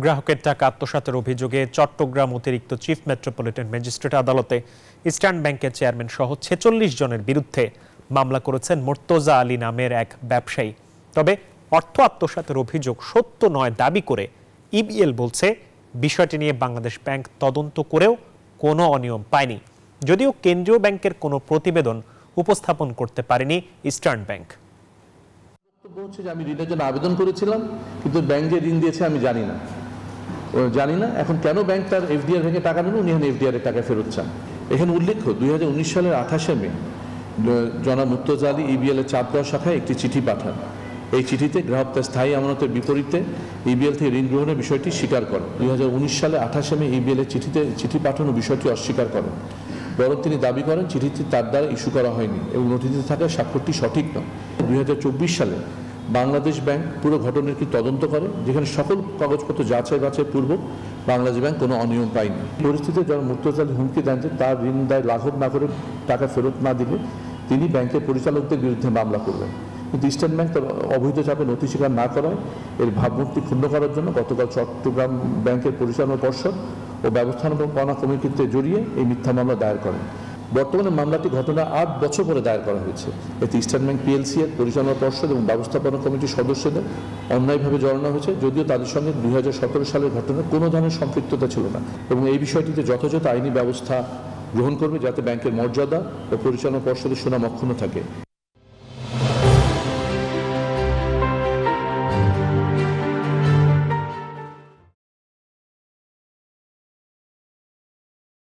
গ্রাহকের টাকা আত্মসাতের অভিযোগে চট্টগ্রাম অতিরিক্ত চিফ মেট্রোপলিটন ম্যাজিস্ট্রেট আদালতে ইস্টার্ন ব্যাংকের চেয়ারম্যান সহ ৪৬ জনের বিরুদ্ধে মামলা করেছেন মুর্তজা আলী নামের এক ব্যবসায়ী। তবে অর্থ আত্মসাতের অভিযোগ সত্য নয় দাবি করে ইবিএল বলছে, বিষয়টি নিয়ে বাংলাদেশ ব্যাংক তদন্ত করেও কোনো অনিয়ম পায়নি, যদিও কেন্দ্রীয় ব্যাংকের কোনো প্রতিবেদন উপস্থাপন করতে পারেনি ইস্টার্ন ব্যাংক। আমি ঋণের জন্য আবেদন করেছিলাম, কিন্তু ব্যাংক যে ঋণ দিয়েছে আমি জানি না। এখন কেন ব্যাংক তার এফডিআর ভেঙে টাকা নেন, উনি এখন এফডিআর এর টাকা ফেরত চান। এখানে উল্লেখ্য 2019 সালের 28শে মে জনাব মুর্তজা আলী ইবিএল এর চাঁদগাঁও শাখায় একটি চিঠি পাঠান। এই চিঠিতে গ্রাহক তার স্থায়ী আমানতের বিপরীতে ইবিএল থেকে ঋণ গ্রহণের বিষয়টি স্বীকার করেন। 2019 সালে 28শে মে ইবিএল এর চিঠি পাঠানোর বিষয়টি অস্বীকার করেন, বরং তিনি দাবি করেন চিঠিটি তার দ্বারা ইস্যু করা হয়নি এবং নোটিশে থাকা স্বাক্ষরটি সঠিক নয়। 2024 সালে বাংলাদেশ ব্যাংক পুরো ঘটনার কি তদন্ত করে, যেখানে সকল কাগজপত্র যাচাই বাছাই পূর্বক বাংলাদেশ ব্যাংক কোনো অনিয়ম পায়নি। পরিস্থিতিতে যারা মুর্তজা আলী হুমকি দেন যে তার ঋণ দায় লাঘব না করে টাকা ফেরত না দিলে তিনি ব্যাংকের পরিচালকদের বিরুদ্ধে মামলা করবেন। কিন্তু ইস্টার্ন ব্যাংক তার অবৈধ চাপে নথি স্বীকার না করায় এর ভাবমূর্তি ক্ষুণ্ণ করার জন্য গতকাল চট্টগ্রাম ব্যাংকের পরিচালনা পর্ষদ ও ব্যবস্থাপনা কমিটিতে জড়িয়ে এই মিথ্যা মামলা দায়ের করেন। বর্তমানে মামলাটি ঘটনা 8 বছর পরে দায়ের করা হয়েছে। এতে ইস্টার্ন ব্যাংক পিএলসি এর পরিচালনা পর্ষদ এবং ব্যবস্থাপনা কমিটির সদস্যদের অন্যায়ভাবে জড়ানো হয়েছে, যদিও তাদের সঙ্গে 2017 সালের ঘটনায় কোনো ধরনের সম্পৃক্ততা ছিল না, এবং এই বিষয়টিতে যথাযথ আইনি ব্যবস্থা গ্রহণ করবে যাতে ব্যাংকের মর্যাদা ও পরিচালনা পর্ষদের সুনাম অক্ষুণ্ণ থাকে।